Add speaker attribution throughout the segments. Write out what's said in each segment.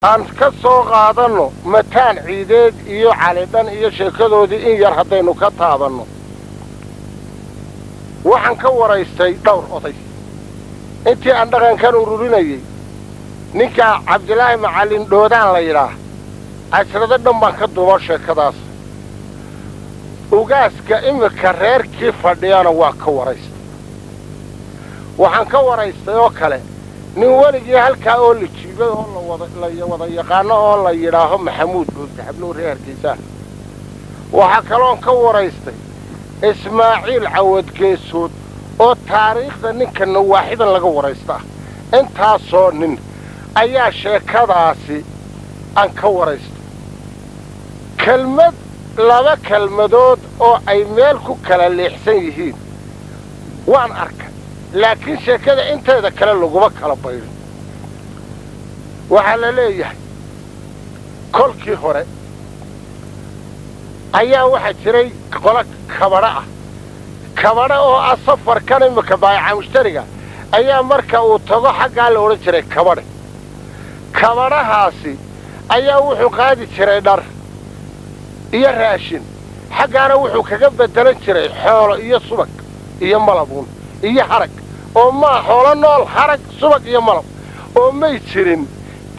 Speaker 1: aan ka soo qaadano mataan ciideed iyo calidan iyo sheekadoodii in yar haddaynu ka taabanno waxaan ka waraystay dhowr oday intii aan dhaqankan ururinayay ninka cabdilaahi macallin dhoodaan la yidhaah casrado dhan baan ka duubo sheekadaas ugaaska imika reerkii fadhiyana waa ka waraystay waxaan ka waraystay oo kale nin weligii halkaa oo la jiibay oo la wada yaqaano oo la yidhaaho maxamuud dhuulta xablow reer hargeysa waxaa kaloon ka waraystay ismaaciil cawad geesood oo taariikhda ninka nawaaxidan laga waraystaa intaasoo nin ayaa sheekadaasi aan ka waraystay kelmad laba kelmadood oo ay meel ku kala leexsan yihiin waan arkay laakiin sheekada inteeda kale laguma kala baydhin waxaa la leeyahay kolkii hore ayaa waxaa jiray qolo kabadha oo ah safarkan imika baayaca mushtariga ayaa marka uu tago xaggaa la odhan jiray kabadhe kabadhahaasi ayaa wuxuu qaadi jiray dhar iyo raashin xaggaana wuxuu kaga beddelan jiray xoolo iyo subag iyo malabuun iyo harag oo maa xoolo nool harag subag iyo malab oo may jirin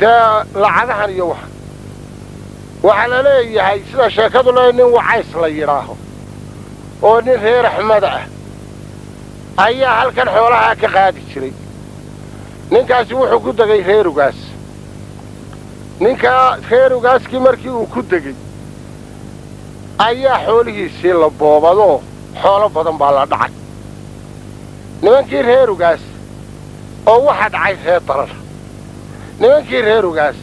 Speaker 1: dee lacagahan iyo waxaa la leeyahay sida sheekadu le nin wacays la yidhaaho oo nin reer axmada ah ayaa halkan xoolahaa ka qaadi jiray ninkaasi wuxuu ku degay reerugaas ninkaa reerugaaskii markii uu ku degay ayaa xoolihiisii la boobadoo xoolo badan baa la dhacay nimankii reerugaas oo waxaa dhacay reer darar nimankii reerugaas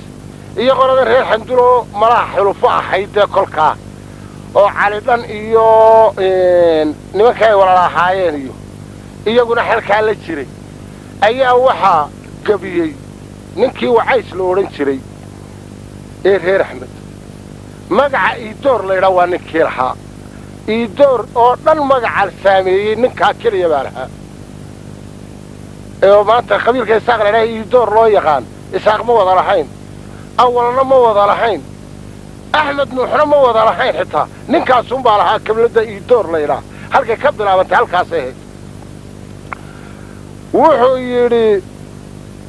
Speaker 1: iyo qolada reer xanduloo malaha xulufo ahayd dee kolkaa oo calidhan iyo nimankii ay walalahaayeen iyo iyaguna xalkaa la jiray ayaa waxaa gebiyey ninkii wacays la odhan jiray ee reer axmed magaca iidoor laydhaa waa ninkii lahaa iidoor oo dhan magaca saameeyey ninkaa keliya baa lahaa oo maanta qabiilka isaaq laydhaha iidoor loo yaqaan isaaq ma wada lahayn awalna ma wada lahayn axmed nuuxna ma wada lahayn xitaa ninkaasunbaa lahaa kabladda iidoor laydhaa halkay ka bilaabantay halkaasay ahayd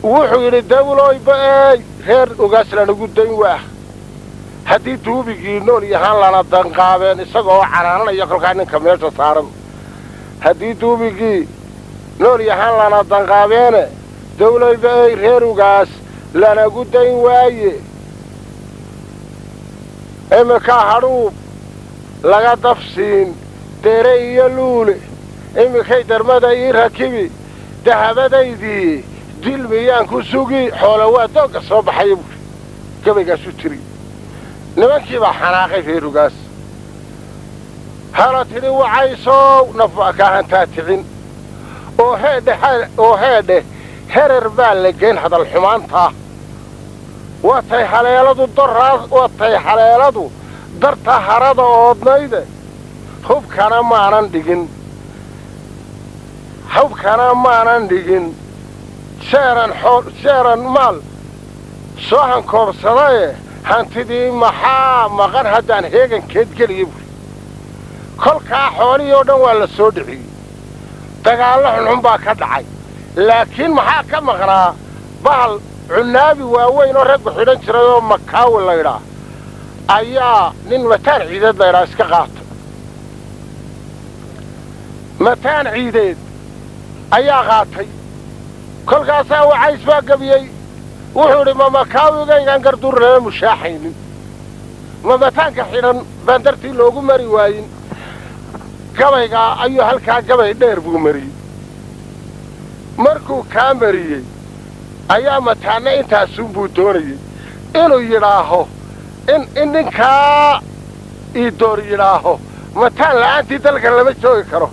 Speaker 1: wuxuu yidhi dawloy ba'ey reer ogaas lanagu dayn waah haddii duubigii nool yahaan lana danqaabeen isagaoo canaananaya kolkaa ninka meesha saaran haddii duubigii nool yahaan lana danqaabeene dawloy ba'ey reer ogaas lanagu dayn waaye iminkaa hadhuub laga dafsiin deere iyo luule iminkay darmada ii rakibi dahabadaydii dil miyaan ku sugi xoolo waa doogga soo baxaya buuri gabaygaasu tiri nimankii baa xanaaqay reerugaas hala tidhi wacaysow nafba kaa hantaa ticin oo heedhe herer baa la geyn hadal xumaantaa watay haleeladu darta harada oodnayde hubkana maanan dhigin sheeran maal soo hankoobsadaye hantidii maxaa maqan haddaan heegankeed geliya buuri kolkaa xoolihii oo dhan waa la soo dhiciyey dagaallo xunxun baa ka dhacay laakiin maxaa ka maqnaa bahal cunaabi waaweyn oo raggu xidhan jiray oo makaawi laydhaa ayaa nin mataan ciideed laydhaa iska qaatay mataan ciideed ayaa qaatay kolkaasaa wacays baa gebiyey wuxuu idhi ma makaawigaygaan garduur lama mushaaxaynin ma mataanka xidhan baan dartii loogu mari waayin gabaygaa ayuu halkaa gabay dheer buu mariyey markuu kaa mariyey ayaa mataanna intaasunbuu doonayey inuu yidhaaho in ninkaa iidoor yidhaaho mataan la'aantii dalkan lama joogi karo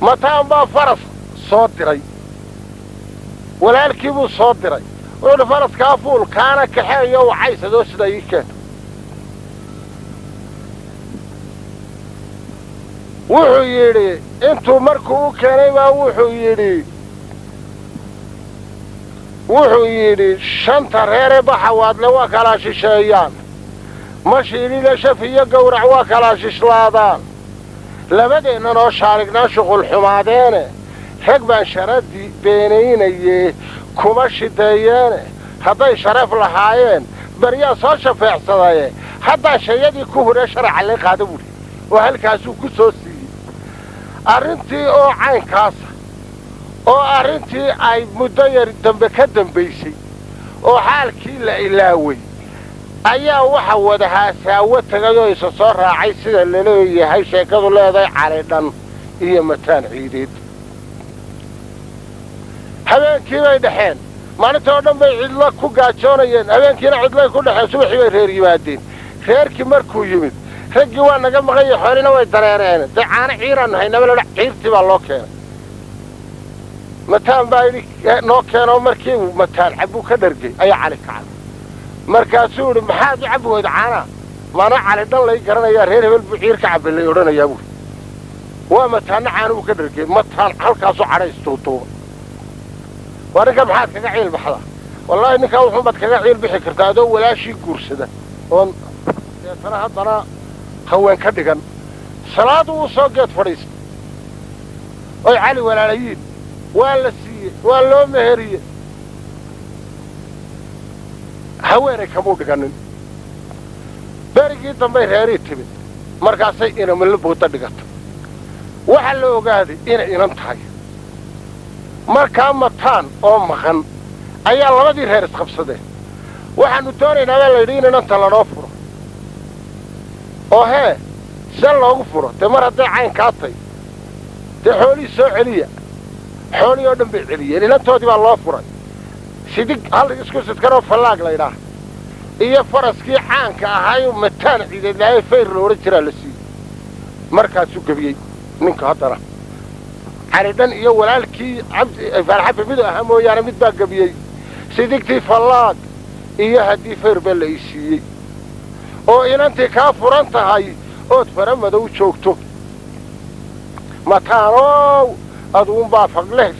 Speaker 1: mataan baa faras soo diray walaalkii buu soo diray wuxuuhi faraskaa fuul kaana kaxeeyo wacaysadoo sida ii keeno wuxuu yidhi intuu markuu u keenay baa wuxuu yidhi وحيدي شنطة ريري بحواد لوا كلاشي شيان مشيني لشفية قورع وكلاشي شلادان لبدينا نو شاركنا شغل حمادين حقبان شردي بينيني كمشي دياني هذا شرف لحاين بريا صاشا في عصايه حتى شيدي كهر شرع اللي قادمولي وهالكاسو كسوسي أرنتي أو عين كاسة أو أرنتي أي مدير دم بيسي أو حالكي لا إلاوي أيها وحودها ساوت تجدو يسصر عيسى اللي هي شيكادو لا ضيع على دم هي متان عيديد هذا كيف يدحين ما نتوقف بعدلا كوجاتشونين هذا كنا عدلا كل حسوب حبير ريبادين خير كمركو يمد رجوانا قام غير حولنا ويتريرين دعانا عيران هينا ولا عيرتي باللوكين متان بايلي نوكين ومركي متان عبو كدرجي أي عليك على مركاسون محاد عبو دعانا ما أنا على دل يقرنا يا رير بالبعير كعب اللي يورنا يا أبوي ومتان عانو كدرجي متان حلقة على استوطو وانا كم حاد كعيل بحلا والله انك اول حمد كعيل بحكرتا دو ولا شيء كورسده اون ترى هضنا خوان كدغن صلاه وسوقت فريس اي علي ولا ليين ولا سي ولا مهريه هويري كمو دغنن بريغي دمبي ريري تبي markaasay ina meel boota dhigato waxa la ogaaday inay tahay markaa mataan oo maqan ayaa labadii reer isqabsadeen waxaanu doonaynaa la yidhi inaan talano furo oo hee sal loogu furo tamar haday cayn ka tay xooli soo celiya xooli oo dhan bay celiyeen inantoodii baa loo furay sidig hal isku sidkano falaag la yidhaa iyo faraskii caanka ahaa mataan ciideedlaahay fayr loo jiraa la siiyey markaasuu gabiyey ninka haddana عريدان إياه ولالكي فرحة بمدو أهمو يعني مدبا قبيي سيديكتي فلاق إياه هدي فيربال إيسيي oo inantii ka furan tahay ood faramadow joogto mataano aduun baa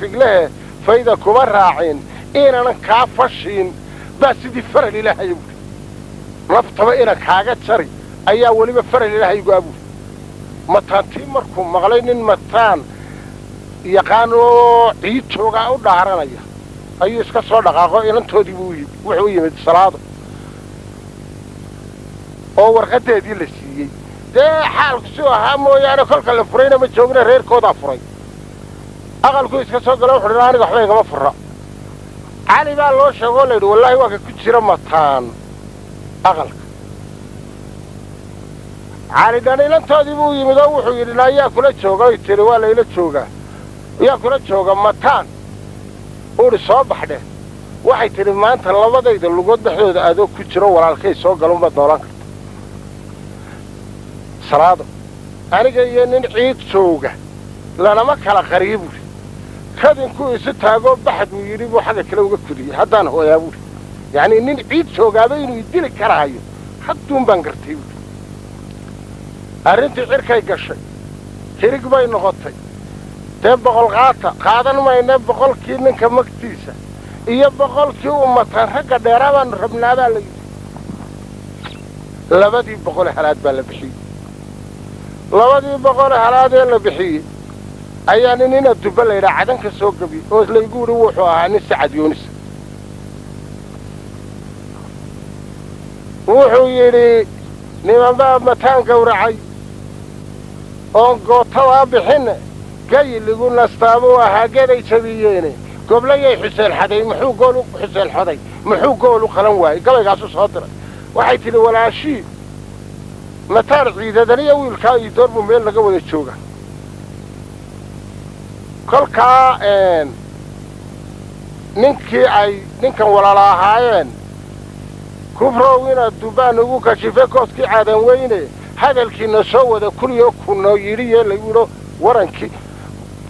Speaker 1: figle fayda kuma raacin inaan ka fashin bas sidii faral ilaahay laftaba ina kaaga jari ayaa waliba faral ilaahay gaabu mataantii markuu maqlay nin mataan yaqaano ciid jooga u dhaaranaya ayuu iska soo dhaqaaqo inantoodii wuxuu yimid salaado oo warqadeedii la siiyay dee xaalku soo ahaa mooyaane kolka la furayna ma joogna reerkooda furay aqalku iska soo galo wuxuu aniga waxba igama furra cali baa loo sheego leeyahay wallahi waa ka ku jira mataan aqalka cali daniilantoodii buu yimid oo wuxuu yidhi ayaa kula jooga ay tiri waa layla joogaa yaa kula jooga mataan uu soo baxdhe waxay tiri maanta labadayda lugood dhexdooda aadoo ku jiro walaalkay soo galo ma doolan karto salaado aniga iyo nin ciid jooga lanama kala qariibu kadinku isu taago baxad uu yiri buu xaga kale uga kudiyay haddana hooyaabu yani nin ciid joogaaba inuu dili karaayo hadduun baan gartay arrintii cirkay gashay tirig bay noqotay dee boqol qaadan mayna boqolkii ninka magtiisa iyo boqolkii ummatan ragga dheeraa baanu rabnaabaa la yidhi labadii boqol halaad baa la bixiyey labadii boqol halaad ee la bixiyey ayaa nin Abduba la yidhaa cadan ka soo gabi oo laygu yidhi wuxuu ahaa nin Sacad Yuunus wuxuu yidhi nimanbaa mataan gawracay oon gootada bixin gay ligu nastaabo ahaa geeday jabiyeene goblayay xuseen xaday muxuu gool u xuseen xaday muxuu gool u qalan waayay gabaygaasu soo diray waxay tiri walaashii mataan ciidadaniya wiilkaa iyo doorbu meel laga wada jooga kolkaa ninkan walaala ahaayeen kubrow inaad dubaan ugu kashife kooskii caadan weyne hadalkiina soo wada kuriyo kunoo yidhiye la yidho warankii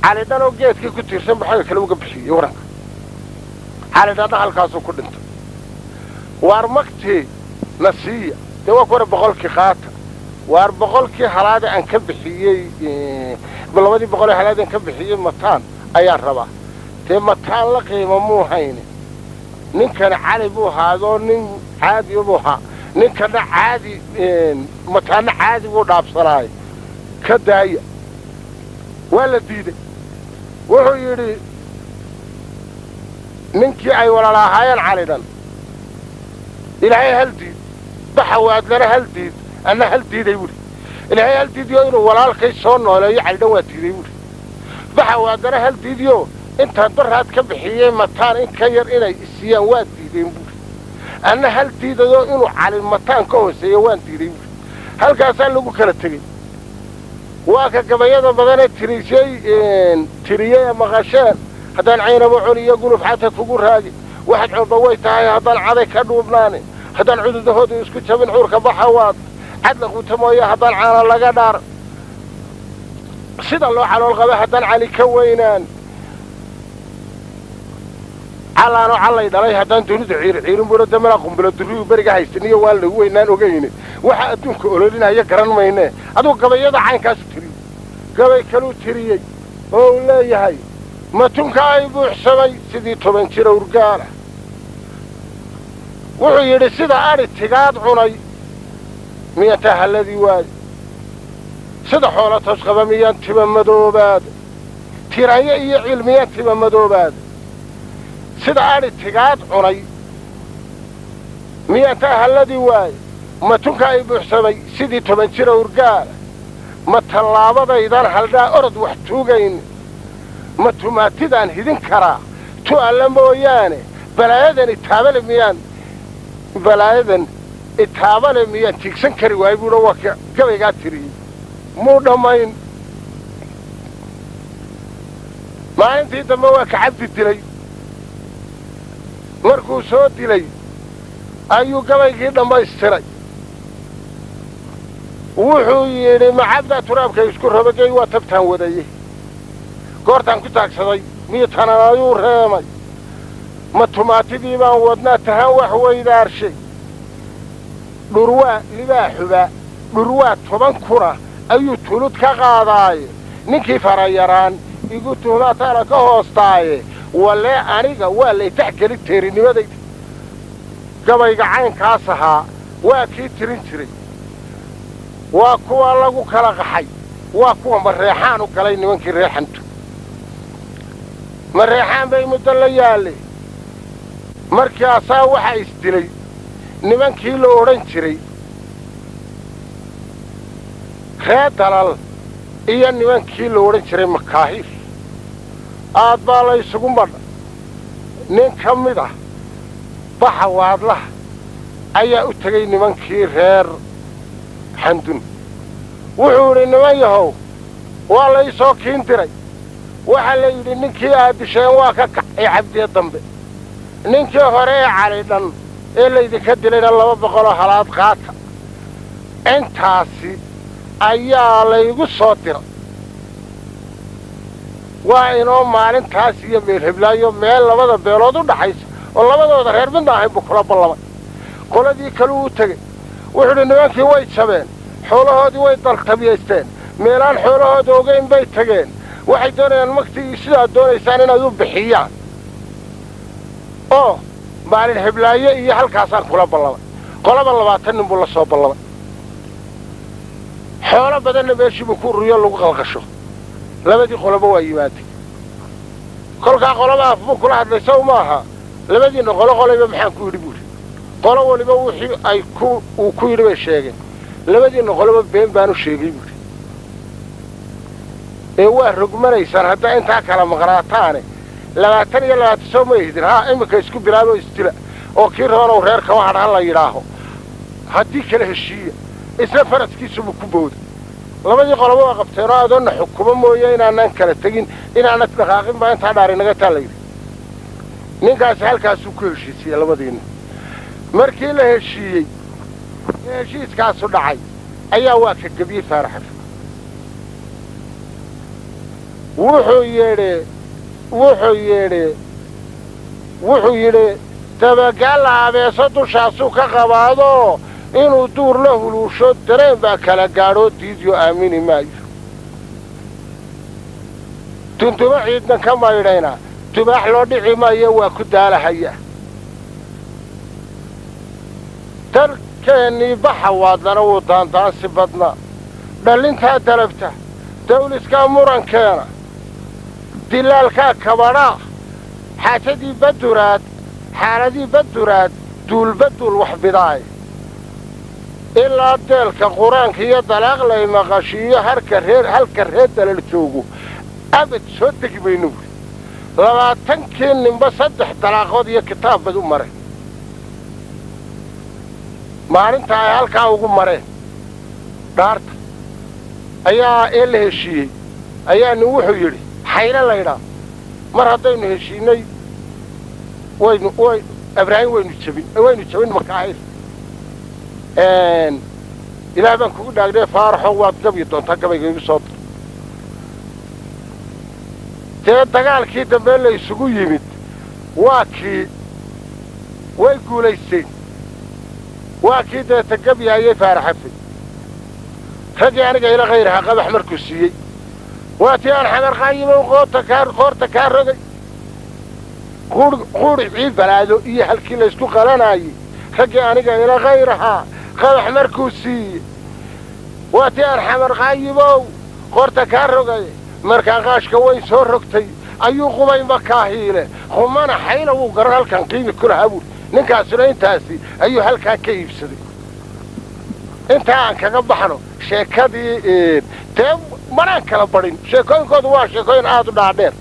Speaker 1: calidhanoo geedkii ku tiirsan ba xagga kale uga bixiyey waranka calidhana halkaasuu ku dhintay waar magtii na siiya dee waa kuwara boqolkii qaata waar boqolkii halaada aan ka bixiyey labadii boqol halaad aan ka bixiyey mataan ayaan rabaa dee mataan la qiimo muu hayne ninkan cali buu ahaadoo nin caadi buu ahaa ninkana caadi mataana caadi buu dhaafsanaay ka daaya waa la diiday wuxuu yidhi ninkii ay walaalahaayeen calidhan ilaahay hal diid baxawaadlana hal diid anna hal diiday buuhi ilaahay hal diidiyo inuu walaalkay soo nooleeyo calidhan waa diiday buuhi baxawaadlana hal diidiyo intaan daraad ka bixiyey mataan in ka yar inay isiyaan waa diideen buuhi anna hal diidayoo inuu cali mataan ka hooseeyo waan diiday buuhi halkaasaa lagu kala tegey waa ka gabayada badanee tiriyey maqasheen haddaan caynabo coliyo guluf xata kugu raagi waxaad codba way tahay haddaan caday ka dhuubnaani haddaan cududahoodu isku jabin cuurka baxawaad cadla quuta mooye haddaan caana laga dhaar sida loo calool qaba haddaan cali ka weynaan callaanoo callay dhalay haddaan dunidu ciirin buuna damana qumbula durriyu beriga haystaniyo waan lagu weynaan ogayne waxa adduunka ololinaya garan maynee aduu gabayada caynkaasu tiriyo gabay kaluu tiriyey oo uu leeyahay matunka ay buuxsamay sidii 10 jira urgaala wuxuu yidhi sida adhi tigaad cunay miya tahalladii waaye sida xoola toosqaba miyaan tiba madoobaad tirayo iyo cilmiyaan tiba madoobaad sida adhi tigaad cunay miyaan tahalladii waaye matunka ay buuxsamay sidii 10 jira urgaala ma tallaabadaydan haldhaa orod wax tuugayn ma tumaatidaan hidin karaa tu alla mooyaane balaayadan itaabale miyaan tiigsan kari waayo buuha waa gabaygaa tiriyey muu dhammayn maalintii dambe waa ka cabdi dilay markuu soo dilay ayuu gabaygii dhammaystiray wuxuu yidhi macabdaa turaabka isku rabagay waa tabtaan wadaye goortaan ku taagsaday miitanaan ayuu reemay ma tumaatidii baan wadnaa tahaan wax weydaarshay dhurwaa libaaxuba dhurwaa 10 kuna ayuu tulud ka qaadaaye ninkii farayaraan igu tuhmaataana ka hoostaaye walee aniga waa laytax gelin teerinimadayda gabayga caynkaas ahaa waa kii tirin jiray waa kuwa lagu kala qaxay waa kuwa mareexaan u galay nimankii reexantu mareexaan bay muddo la yaalleen markaasaa waxaa isdilay nimankii la odhan jiray ree dalal iyo nimankii la odhan jiray makaahiil aad baa la isugu madha nin ka mid ah baxawaadlaha ayaa u tegey nimankii reer xandun wuxuu idhi niman yahow waa la isoo kiin diray waxaa la yidhi ninkii aad disheen waa ka kacay cabdiye dambe ninkii hore ee calidhan ee laydinka dilayna 200 halaad qaata intaasi ayaa laygu soo diray waa inoo maalintaas iyo meel heblaayo meel labada beelood u dhaxaysa oo labadooda reer midna ahayn buu kula ballamay qoladii kaluu u tegey wuxuu idhi nimankii way jabeen xoolahoodii way daltabiyaysteen meelaan xoolahooda ogayn bay tageen waxay doonayaan magtii sidaad doonaysaan inaad u bixiyaan oo maalin heblaayo iyo halkaasaan kula ballamay qolaba 20 nin buu la soo ballamay xoolo badanna meeshii buu ku ururiyo lagu qalqasho labadii qoloba waa yimaatay kolkaa qoloba af buu kula hadlay sow maaha labadiina qolayba maxaan ku yidhi buuhi qolo waliba wixii uu ku yidhi bay sheegeen labadiina qoloba been baanu sheegay buuhi ee waa rogmanaysaan haddaa intaa kala maqnaataane 20 iyo 20 soo ma hidin haa iminka isku bilaabo isdila oo kii rabanow reer kama hadhaan la yidhaaho haddii kala heshiiya isla faraskiisubuu ku booday labadii qoloba waa qabteenoo adoonna xukumo mooye inaanaan kala tegin inaanad dhaqaaqin baa intaa dhaari naga taa la yidhi ninkaasi halkaasuu ku heshiisiyey labadiinna markii la heshiiyey ee heshiiskaasu dhacay ayaa waa ka gebiyey faaraxaf wuxuu yidhi dabagaalla abeeso dushaasuu ka qabaadoo inuu duur la huluusho dareen baa kala gaadhoo diidyo aamini maayo tuntumo ciidna ka maydhayna tubaax loo dhici maayo waa ku daalahaya dalkeennii baxawaadlana wuu daandaansi badnaa dhallintaa dalabta dawliskaa murankeena dilaalkaa kabadhaa xaajadii baduraad xaaladii baduraad duulbaduul wax bidaay ilaa deelka qur-aanka iyo dalaaqlay maqashiiyo halka reer dalal joogo abad soo degi maynu buuri 20 ninba 3 dalaaqood iyo kitaab bad u maray maalinta ay halkaa ugu mareen dhaarta ayaa ee la heshiiyey ayaa nin wuxuu yidhi xayla laydhaa mar haddaynu heshiinay ibraahim waynu jabin makaahir ilaah baan kugu dhaagnay faaraxo waad gabi doontaa gabayga igu soo dir dee dagaalkii dambe la isugu yimid waa kii way guulaysteen waa kii deeta gabyaayay faaraxafay raggii aniga ila khayraha qabax markuu siiyey waa tii aan xamar qaayimo qoorta kaa rogay quuri ciid balaado iyo halkii laysku qalanaayey raggii aniga ila khayrahaa qabax markuu siiyey waa tii aan xamar qaayimow qoorta kaa rogay markaa qaashka way soo rogtay ayuu qubay makaahiile humana xayla wuu garan halkan qiimi ku lahaa buuri ninkaasuna intaasi ayuu halkaa ka iibsaday intaa aan kaga baxno sheekadii dee manaan kala badhin sheekooyinkoodu waa sheekooyin aad u dhaadheer